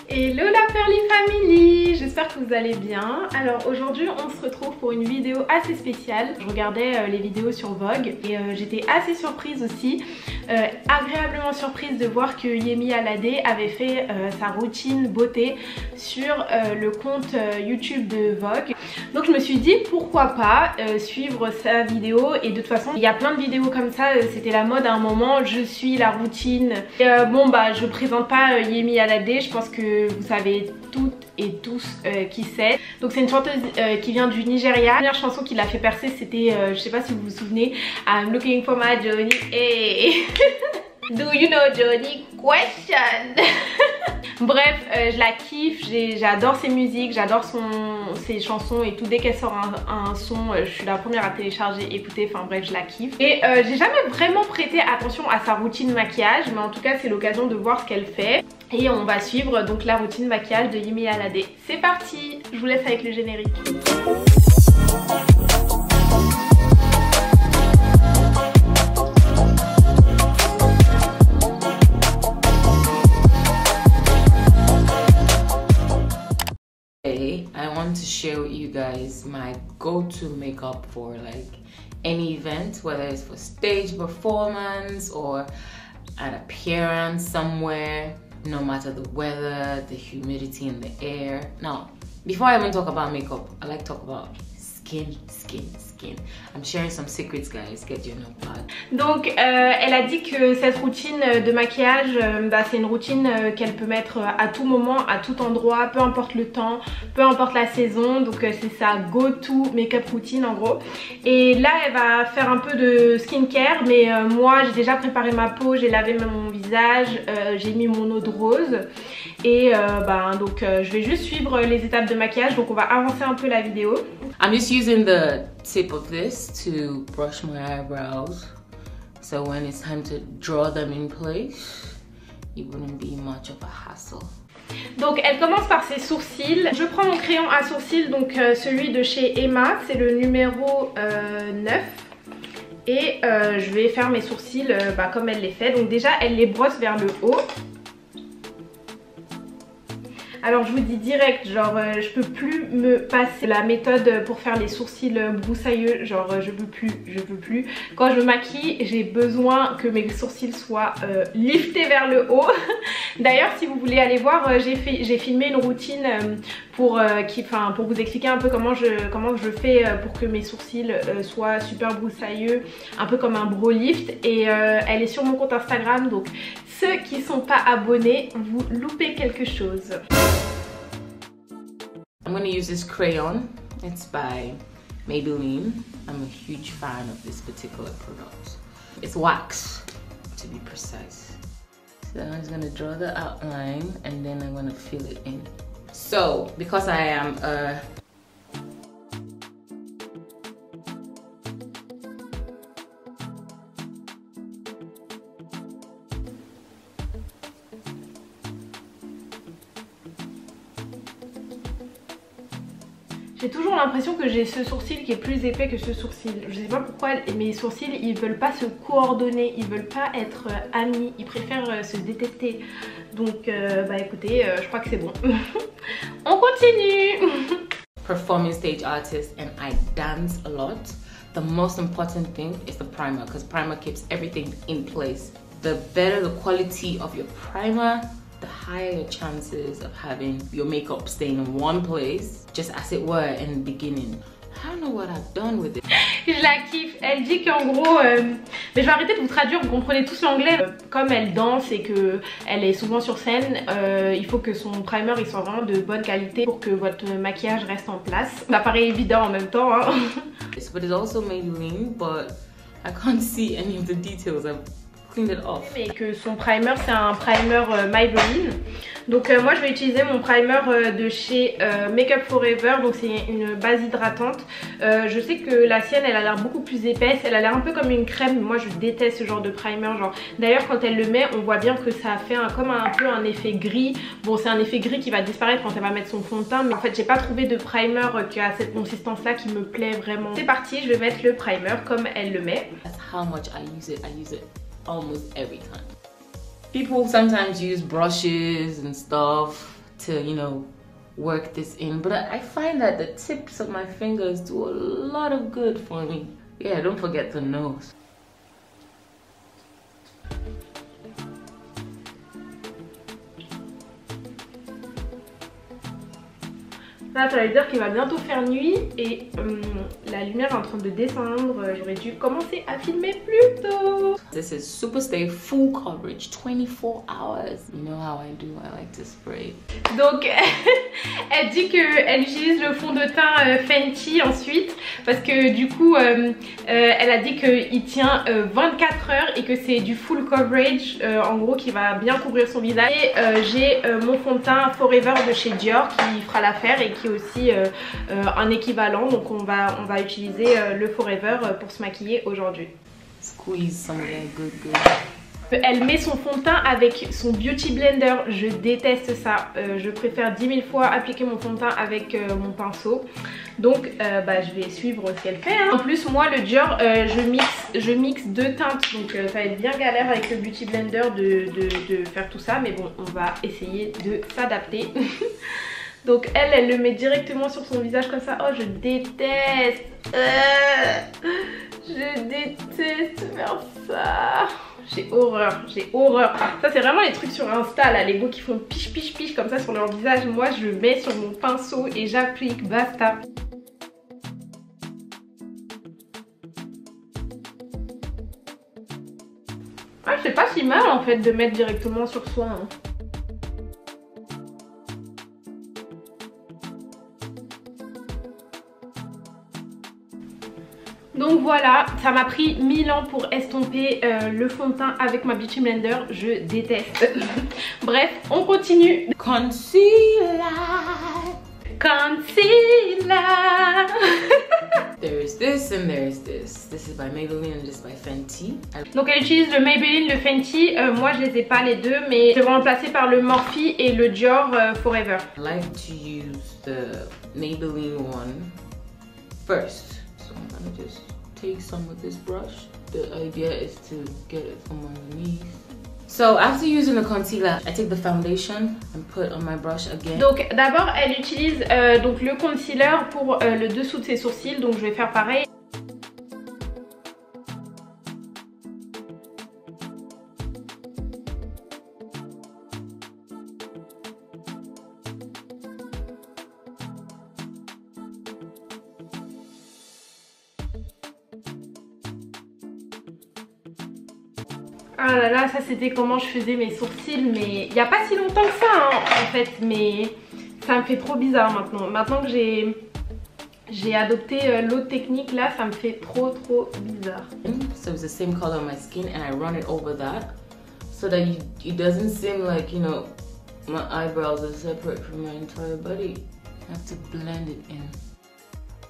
Hello la Pearly Family, j'espère que vous allez bien. Alors aujourd'hui on se retrouve pour une vidéo assez spéciale. Je regardais les vidéos sur Vogue et j'étais assez surprise aussi, agréablement surprise de voir que Yemi Alade avait fait sa routine beauté sur le compte YouTube de Vogue. Donc je me suis dit pourquoi pas suivre sa vidéo, et de toute façon il y a plein de vidéos comme ça, c'était la mode à un moment, je suis la routine. Bon bah je présente pas Yemi Alade, je pense que vous savez toutes et tous qui c'est. Donc c'est une chanteuse qui vient du Nigeria. La première chanson qui l'a fait percer c'était, je sais pas si vous vous souvenez, I'm looking for my Johnny. Hey. Do you know Johnny question? Bref, je la kiffe, j'adore ses musiques, j'adore ses chansons et tout. Dès qu'elle sort un son, je suis la première à télécharger, écouter, enfin bref, je la kiffe. Et j'ai jamais vraiment prêté attention à sa routine maquillage, mais en tout cas c'est l'occasion de voir ce qu'elle fait. Et on va suivre donc la routine maquillage de Yemi Alade. C'est parti, je vous laisse avec le générique. I want to share with you guys my go-to makeup for like any event, whether it's for stage performance or an appearance somewhere, no matter the weather, the humidity in the air. Now, before I even talk about makeup, I like to talk about skin. I'm sharing some secrets, guys. Get your notepad. Donc elle a dit que cette routine de maquillage, c'est une routine qu'elle peut mettre à tout moment, à tout endroit, peu importe le temps, peu importe la saison. Donc c'est sa go-to make-up routine en gros. Et là elle va faire un peu de skincare, mais moi j'ai déjà préparé ma peau, j'ai lavé mon visage, j'ai mis mon eau de rose. Et donc je vais juste suivre les étapes de maquillage, donc on va avancer un peu la vidéo. I'm just using the tip of this to brush my eyebrows, so when it's time to draw them in place, it wouldn't be much of a hassle. Donc elle commence par ses sourcils. Je prends mon crayon à sourcils, donc celui de chez Emma, c'est le numéro 9. Et je vais faire mes sourcils comme elle les fait. Donc déjà elle les brosse vers le haut. Alors je vous dis direct, genre je peux plus me passer la méthode pour faire les sourcils broussailleux, genre je peux plus. Quand je me maquille, j'ai besoin que mes sourcils soient liftés vers le haut. D'ailleurs si vous voulez aller voir, j'ai filmé une routine pour vous expliquer un peu comment je fais pour que mes sourcils soient super broussailleux, un peu comme un brow lift, et elle est sur mon compte Instagram, donc ceux qui sont pas abonnés, vous loupez quelque chose. I'm going to use this crayon. It's by Maybelline. I'm a huge fan of this particular product. It's wax, to be precise. So I'm just going to draw the outline and then I'm going to fill it in. So because I am a J'ai toujours l'impression que j'ai ce sourcil qui est plus épais que ce sourcil. Je sais pas pourquoi mes sourcils ils veulent pas se coordonner, ils veulent pas être amis, ils préfèrent se détester. Donc écoutez, je crois que c'est bon. On continue. Performing stage artist and I dance a lot. The most important thing is the primer, because primer keeps everything in place. The better the quality of your primer, the higher your chances of having your makeup staying in one place, just as it were in the beginning. I don't know what I've done with it. Je la kiffe. Elle dit qu'en gros, mais je vais arrêter de vous traduire, vous comprenez tous l'anglais. Comme elle danse et que elle est souvent sur scène, il faut que son primer il soit vraiment de bonne qualité pour que votre maquillage reste en place. Ça paraît évident en même temps. Hein. But it's also Maybelline, but I can't see any of the details. I've cleaned it off. Mais que son primer c'est un primer Maybelline. Donc moi je vais utiliser mon primer de chez Make Up For Ever. Donc c'est une base hydratante. Je sais que la sienne elle a l'air beaucoup plus épaisse. Elle a l'air un peu comme une crème. Moi je déteste ce genre de primer. D'ailleurs quand elle le met on voit bien que ça a fait comme un peu un effet gris. Bon c'est un effet gris qui va disparaître quand elle va mettre son fond de teint. Mais en fait j'ai pas trouvé de primer qui a cette consistance là qui me plaît vraiment. C'est parti, je vais mettre le primer comme elle le met. That's how much I use it almost every time. People sometimes use brushes and stuff to, you know, work this in, but I find that the tips of my fingers do a lot of good for me. Yeah, don't forget the nose. Là, ça veut dire qu'il va bientôt faire nuit et la lumière est en train de descendre. J'aurais dû commencer à filmer plus tôt. This is Superstay full coverage, 24 hours. You know how I do, I like to spray. Donc, elle dit qu'elle utilise le fond de teint Fenty ensuite parce que du coup, elle a dit qu'il tient 24 heures et que c'est du full coverage, en gros, qui va bien couvrir son visage. Et j'ai mon fond de teint Forever de chez Dior qui fera l'affaire et qui est aussi un équivalent. Donc on va utiliser le Forever pour se maquiller aujourd'hui. Squeeze some of that good. Elle met son fond de teint avec son Beauty Blender. Je déteste ça. Je préfère 10 000 fois appliquer mon fond de teint avec mon pinceau. Donc je vais suivre ce qu'elle fait. Hein. En plus moi le Dior je mixe deux teintes. Donc ça va être bien galère avec le Beauty Blender de faire tout ça. Mais bon, on va essayer de s'adapter. Donc elle le met directement sur son visage comme ça. Oh, je déteste. Je déteste faire ça. J'ai horreur, j'ai horreur. Ça c'est vraiment les trucs sur Insta là, les beaux qui font piche piche piche comme ça sur leur visage. Moi je mets sur mon pinceau et j'applique, basta. Ah, c'est pas si mal en fait de mettre directement sur soi. Hein. Donc voilà, ça m'a pris 1000 ans pour estomper le fond de teint avec ma Beauty Blender. Je déteste. Bref, on continue. Concealer. Concealer. There's this and there's this. This is by Maybelline and this by Fenty. Donc elle utilise le Maybelline, le Fenty. Moi je les ai pas les deux, mais je vais remplacer par le Morphe et le Dior Forever. I like to use the Maybelline one first. So I'm gonna just take some with this brush. The idea is to get it from underneath. So after using the concealer, I take the foundation and put on my brush again. Donc d'abord elle utilise donc le concealer pour le dessous de ses sourcils. Donc je vais faire pareil. Ah là là, ça c'était comment je faisais mes sourcils, mais il n'y a pas si longtemps que ça hein, en fait, mais ça me fait trop bizarre maintenant. Maintenant que j'ai adopté l'autre technique là, ça me fait trop bizarre. So it's the same color on my skin and I run it over that so that it doesn't seem like, you know, my eyebrows are separate from my entire body. I have to blend it in.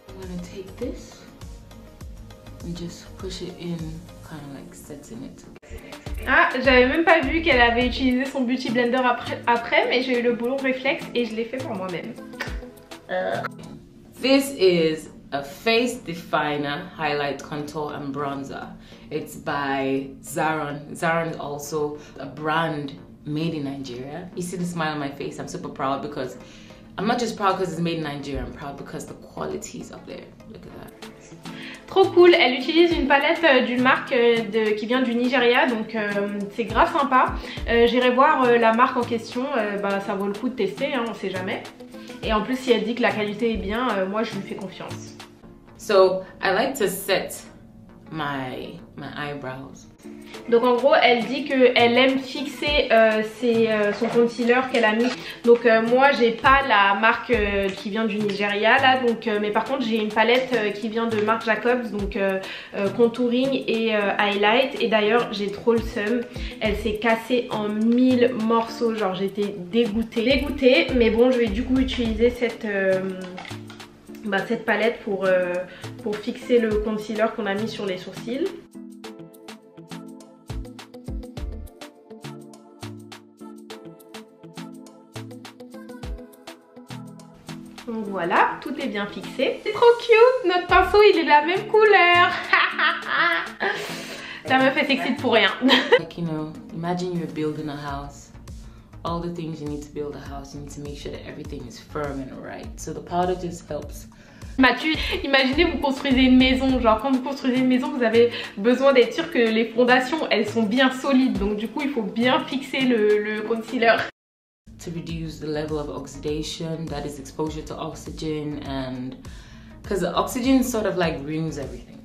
I'm gonna take this and just push it in, kind of like setting it together. Ah, j'avais même pas vu qu'elle avait utilisé son Beauty Blender après, mais j'ai eu le bon réflexe et je l'ai fait pour moi-même. This is a face definer, highlight, contour and bronzer. It's by Zaron. Zaron is also a brand made in Nigeria. You see the smile on my face, I'm super proud because I'm not just proud because it's made in Nigeria, I'm proud because the quality is up there. Look at that. Trop cool, elle utilise une palette d'une marque qui vient du Nigeria, donc c'est grave sympa. J'irai voir la marque en question, ça vaut le coup de tester, hein, on sait jamais. Et en plus si elle dit que la qualité est bien, moi je lui fais confiance. So I like to set my eyebrows. Donc en gros elle dit qu'elle aime fixer son concealer qu'elle a mis. Donc moi j'ai pas la marque qui vient du Nigeria là, donc, mais par contre j'ai une palette qui vient de Marc Jacobs, donc contouring et highlight. Et d'ailleurs j'ai trop le seum, elle s'est cassée en 1000 morceaux, genre j'étais dégoûtée. Mais bon, je vais du coup utiliser cette palette pour fixer le concealer qu'on a mis sur les sourcils. Donc voilà, tout est bien fixé. C'est trop cute, notre pinceau il est de la même couleur. La meuf elle s'excite pour rien. Like, you know, imagine you're building a house all the things you need to build a house. You need to make sure that everything is firm and right. So the powder just helps. Mathieu, imaginez vous construisez une maison, genre quand vous construisez une maison, vous avez besoin d'être sûr que les fondations, elles sont bien solides. Donc du coup, il faut bien fixer le concealer. To reduce the level of oxidation, that is exposure to oxygen, and because the oxygen sort of like ruins everything.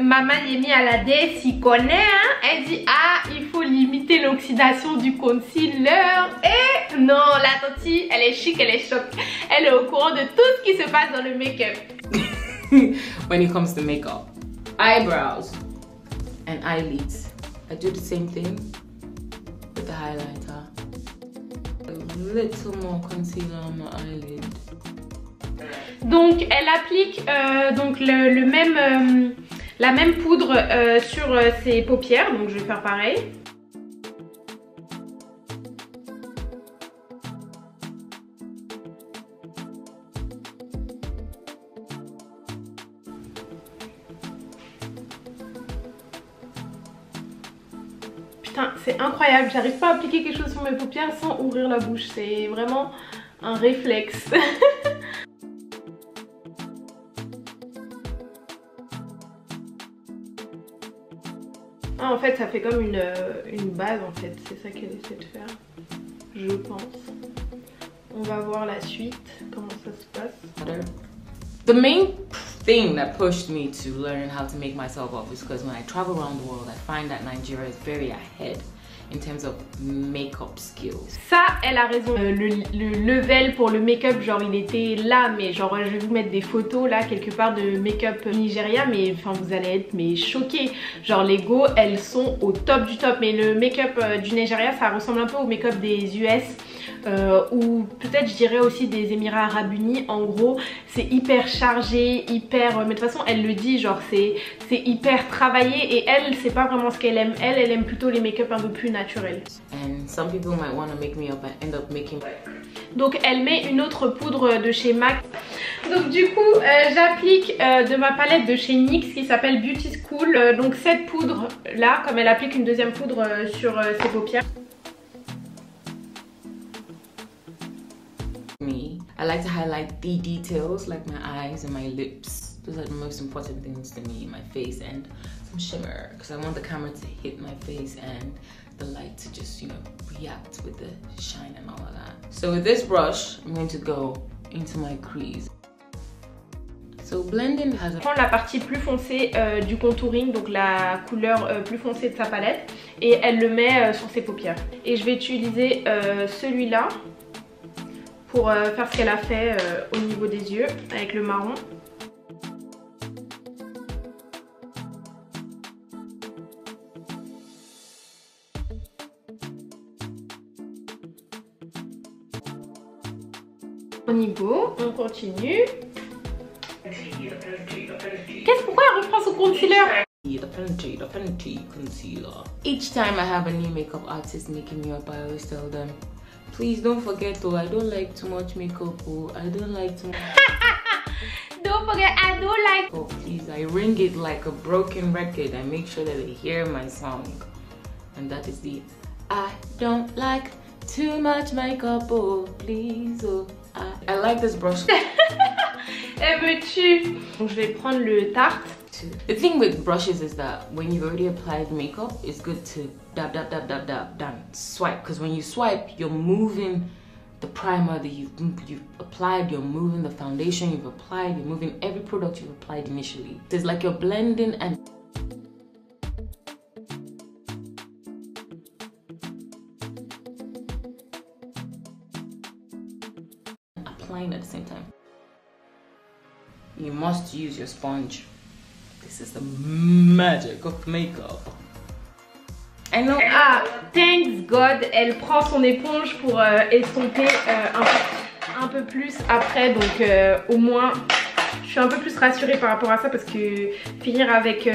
Maman Yemi à la D s'y connaît, hein? Elle dit ah il faut limiter l'oxydation du concealer. Et non, la tantie, elle est chic, elle est choc. Elle est au courant de tout ce qui se passe dans le make-up. When it comes to makeup, eyebrows and eyelids, I do the same thing with the highlighter. A little more concealer on my eyelid. Donc elle applique donc la même poudre sur ses paupières, donc je vais faire pareil. Putain, c'est incroyable, j'arrive pas à appliquer quelque chose sur mes paupières sans ouvrir la bouche, c'est vraiment un réflexe. Ah, en fait ça fait comme une base en fait, c'est ça qu'elle essaie de faire, je pense. On va voir la suite, comment ça se passe. The main thing that pushed me to learn how to make myself up is because when I travel around the world I find that Nigeria is very ahead in terms of makeup skills. Ça, elle a raison. Le level pour le make-up, genre il était là, mais genre je vais vous mettre des photos là quelque part de make-up Nigeria, mais enfin vous allez être choqués. Genre les go, elles sont au top du top, mais le make-up du Nigeria, ça ressemble un peu au make-up des US. Ou peut-être je dirais aussi des Émirats Arabes Unis. En gros c'est hyper chargé, hyper mais de toute façon elle le dit, genre c'est hyper travaillé, et elle c'est pas vraiment ce qu'elle aime. Elle aime plutôt les make-up un peu plus naturels. And some people might want to make me up and end up making. Donc elle met une autre poudre de chez MAC. Donc du coup j'applique de ma palette de chez NYX qui s'appelle Beauty School, donc cette poudre là, comme elle applique une deuxième poudre sur ses paupières. I like to highlight the details like my eyes and my lips. Those are the most important things to me. My face and some shimmer, because I want the camera to hit my face and the light to just, you know, react with the shine and all of that. So with this brush, I'm going to go into my crease. So blending has a... Prendre la partie plus foncée du contouring, donc la couleur plus foncée de sa palette, et elle le met sur ses paupières. Et je vais utiliser celui-là pour faire ce qu'elle a fait au niveau des yeux avec le marron. On y go, on continue. Pourquoi elle reprend son concealer? The Fenty concealer. Each time I have a new makeup artist making me up, I always tell them, please don't forget though, I don't like too much makeup. Oh, I don't like too much. Don't forget, I don't like. Oh, please, I ring it like a broken record. I make sure that they hear my song. And that is the I don't like too much makeup. Oh, please. Oh, I like this brush. Elle me tue. Donc je vais prendre le Tarte. The thing with brushes is that when you've already applied makeup, it's good to dab, dab, dab, dab, dab, dab, swipe. Because when you swipe, you're moving the primer that you've applied, you're moving the foundation you've applied, you're moving every product you've applied initially. It's like you're blending and applying at the same time. You must use your sponge. This is the magic of makeup. I know. Ah, thanks God, elle prend son éponge pour estomper un peu plus après, donc au moins je suis un peu plus rassurée par rapport à ça, parce que finir avec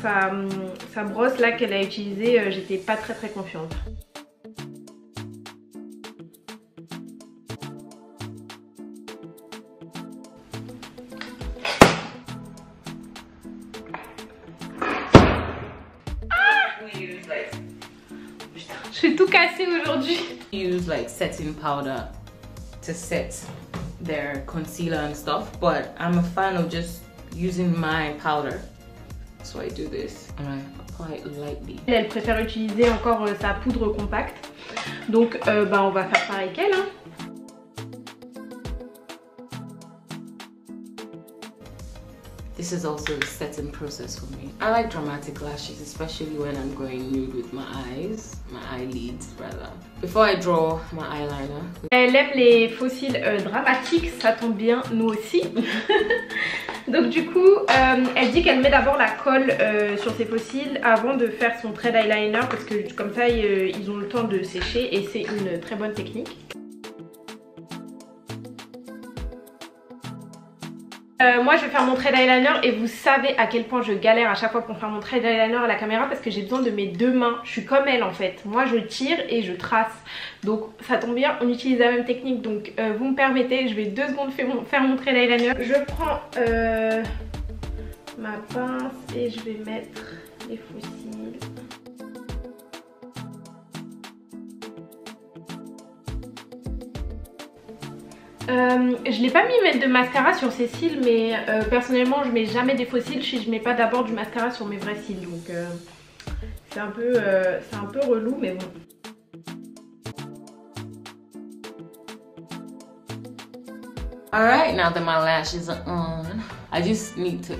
sa brosse là qu'elle a utilisée, j'étais pas très confiante. Je suis tout cassée aujourd'hui. Use like setting powder to set their concealer and stuff, but I'm a fan of just using my powder. So I do this and I apply it lightly. Elle préfère utiliser encore sa poudre compacte. Donc bah, on va faire pareil qu'elle. Hein. This is also a setting process for me. I like dramatic lashes, especially when I'm going nude with my eyes, my eyelids rather. Before I draw my eyeliner. Elle aime les faux cils dramatiques, ça tombe bien, nous aussi. Donc du coup, elle dit qu'elle met d'abord la colle sur ses faux cils avant de faire son trait d'eyeliner parce que comme ça, ils ont le temps de sécher et c'est une très bonne technique. Moi je vais faire mon trait d'eyeliner et vous savez à quel point je galère à chaque fois pour faire mon trait d'eyeliner à la caméra parce que j'ai besoin de mes deux mains. Je suis comme elle en fait. Moi je tire et je trace. Donc ça tombe bien, on utilise la même technique. Donc vous me permettez, je vais 2 secondes faire mon trait d'eyeliner. Je prends ma pince et je vais mettre les faux cils. Je l'ai pas mis mettre de mascara sur ses cils, mais personnellement je mets jamais des faux cils si je mets pas d'abord du mascara sur mes vrais cils, donc c'est un peu relou, mais bon. Alright, now that my lashes are on, I just need to...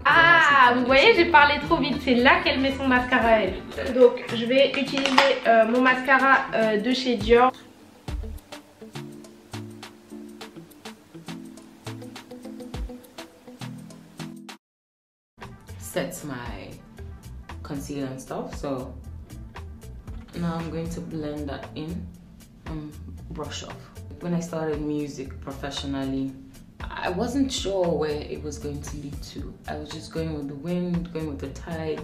Ah, vous voyez, j'ai parlé trop vite, c'est là qu'elle met son mascara elle. Donc je vais utiliser mon mascara de chez Dior. Sets my concealer and stuff, so now I'm going to blend that in and brush off. When I started music professionally, I wasn't sure where it was going to lead to. I was just going with the wind, going with the tide.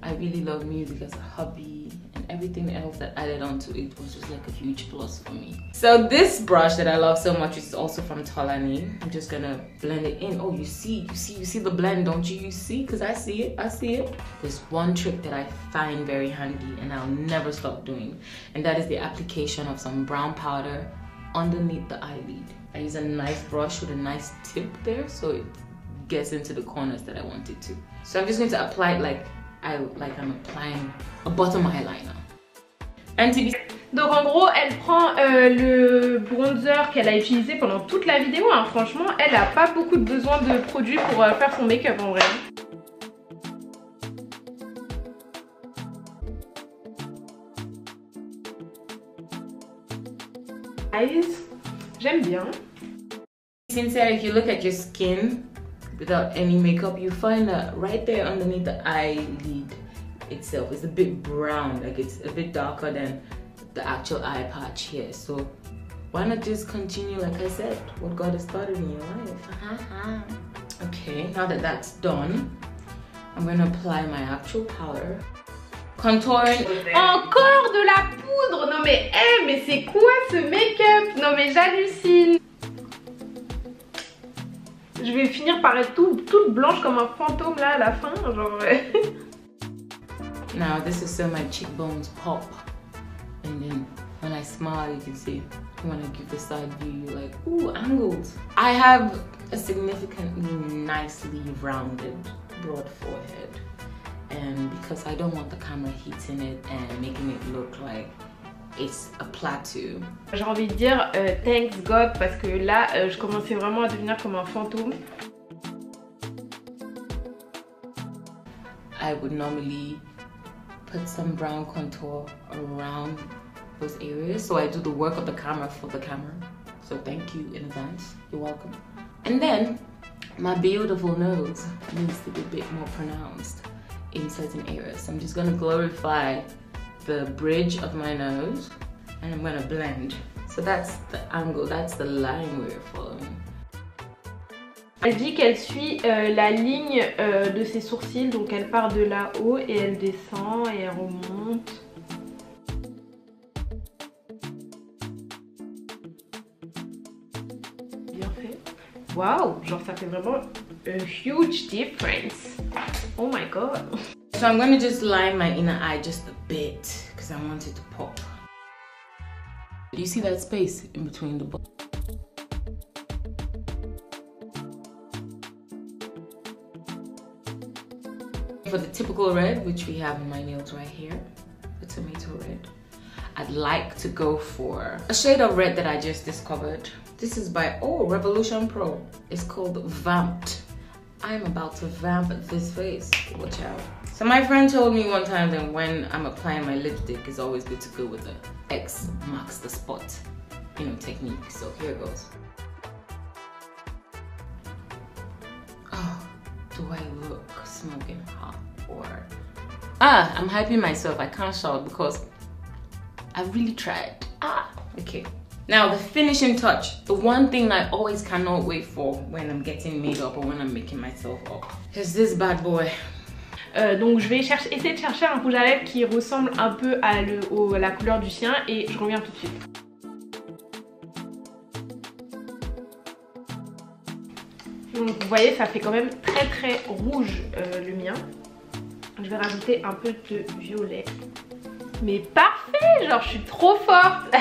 I really love music as a hobby, and everything else that added onto it was just like a huge plus for me. So this brush that I love so much is also from Tolani. I'm just gonna blend it in. Oh, you see the blend, don't you? You see? Because I see it. There's one trick that I find very handy and I'll never stop doing, and that is the application of some brown powder underneath the eyelid. I use a nice brush with a nice tip there so it gets into the corners that I want it to. So I'm just going to apply it like I'm applying a bottom eyeliner. And to be... Donc en gros elle prend le bronzer qu'elle a utilisé pendant toute la vidéo, hein. Franchement elle a pas beaucoup de besoin de produits pour faire son make-up en vrai. Eyes, j'aime bien. Sincerely, if you look at your skin without any makeup, you find that right there underneath the eyelid itself is a bit brown, like it's a bit darker than the actual eye patch here. So why not just continue, like I said, what God has started in your life. Okay, now that that's done, I'm going to apply my actual powder. Contouring. Encore de la poudre. Non mais mais c'est quoi ce make-up? Non mais j'hallucine. Je vais finir par être toute blanche comme un fantôme là à la fin, genre. Now this is so my cheekbones pop, and then when I smile you can see when I give the side view, you're like, ooh, angled. I have a significantly nicely rounded broad forehead, and because I don't want the camera hitting it and making it look like it's a plateau. J'ai envie de dire thanks God, parce que là je commençais vraiment à devenir comme un fantôme. I would normally put some brown contour around those areas, so I do the work of the camera for the camera. So thank you in advance, you're welcome. And then my beautiful nose needs to be a bit more pronounced in certain areas. So I'm just gonna glorify the bridge of my nose and I'm gonna blend. So that's the angle, that's the line we're following. Elle dit qu'elle suit la ligne de ses sourcils, donc elle part de là-haut et elle descend et elle remonte. Bien fait. Waouh, genre ça fait vraiment a huge difference. Oh my god. So I'm going to just line my inner eye just a bit because I want it to pop. Do you see that space in between the box? For the typical red, which we have in my nails right here, the tomato red, I'd like to go for a shade of red that I just discovered. This is by Revolution Pro. It's called Vamped. I'm about to vamp this face. Watch out. So my friend told me one time that when I'm applying my lipstick, it's always good to go with the X marks the spot, technique. So here goes. Oh, do I look smoking hot? Or I'm hyping myself. I can't shout because I've really tried. Okay. Now the finishing touch, the one thing I always cannot wait for when I'm getting made up or when I'm making myself up, is this bad boy. Donc je vais essayer de chercher un rouge à lèvres qui ressemble un peu à la couleur du sien et je reviens tout de suite. Donc vous voyez, ça fait quand même très rouge le mien. Je vais rajouter un peu de violet. Mais parfait, genre je suis trop forte.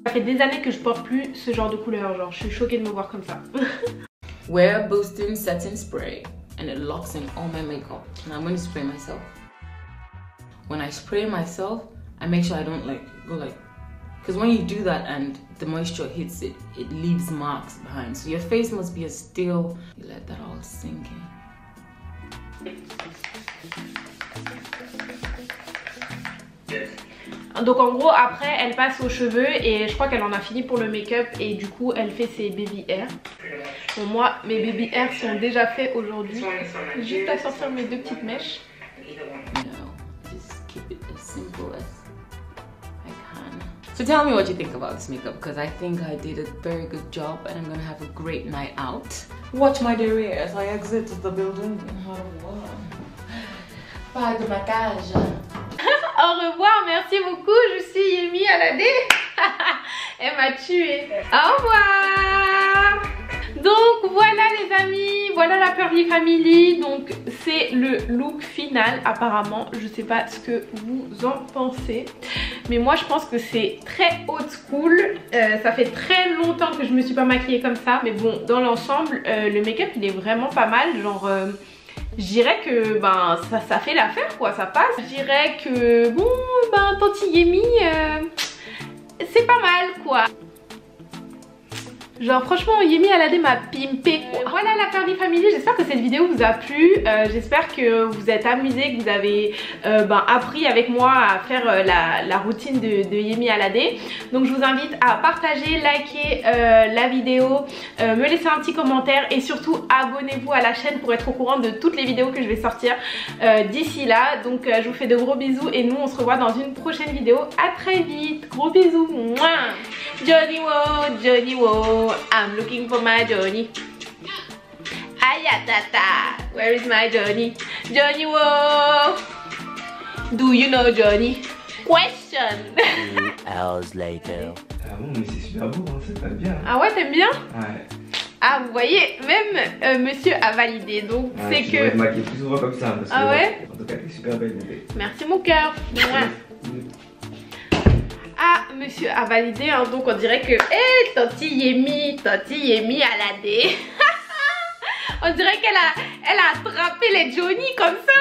Ça fait des années que je porte plus ce genre de couleur, genre je suis choquée de me voir comme ça. Wear Boosting Setting Spray and it locks in all my makeup. Now I'm going to spray myself. When I spray myself, I make sure I don't go like, because when you do that and the moisture hits it, it leaves marks behind. So your face must be as still. You let that all sink in. Donc en gros après elle passe aux cheveux et je crois qu'elle en a fini pour le make-up et du coup elle fait ses baby hair. Bon moi mes baby hair sont déjà faits aujourd'hui. Juste à sortir mes deux petites mèches. Just keep it as simple as I can. So tell me what you think about this makeup because I think I did a very good job and I'm gonna have a great night out. Watch my derrière as I exit the building. Pas de maquillage. Au revoir, merci beaucoup, je suis Yemi Alade. Elle m'a tuée. Au revoir. Donc voilà les amis, voilà la Pearly Family. Donc c'est le look final apparemment. Je sais pas ce que vous en pensez, mais moi je pense que c'est très old school. Ça fait très longtemps que je me suis pas maquillée comme ça, mais bon dans l'ensemble le make-up il est vraiment pas mal. Genre je dirais que ça fait l'affaire quoi, ça passe. Je dirais que bon Tanti Yemi c'est pas mal quoi. Genre franchement Yemi Alade m'a pimpé quoi. Voilà la Pearly Family, j'espère que cette vidéo vous a plu. J'espère que vous êtes amusés, que vous avez appris avec moi à faire la routine de Yemi Alade. Donc je vous invite à partager, liker la vidéo, me laisser un petit commentaire et surtout abonnez-vous à la chaîne pour être au courant de toutes les vidéos que je vais sortir d'ici là. Donc je vous fais de gros bisous et nous on se revoit dans une prochaine vidéo. À très vite, gros bisous. Mouah. Johnny Wo, I'm looking for my Johnny. Ayatata, where is my Johnny? Johnny Wo, do you know Johnny? Question. 2 hours later. Ah bon, mais c'est super beau, hein, c'est pas bien. Ah ouais, t'aimes bien? Ouais. Ah vous voyez, même monsieur a validé, donc c'est que... Je vais maquiller plus souvent comme ça. Parce ah que, ouais? En tout cas, t'es super belle, bébé. Merci mon cœur. Ah, monsieur a validé, hein, donc on dirait que... Eh, Tanti Yemi Alade. On dirait qu'elle a attrapé les Johnny comme ça.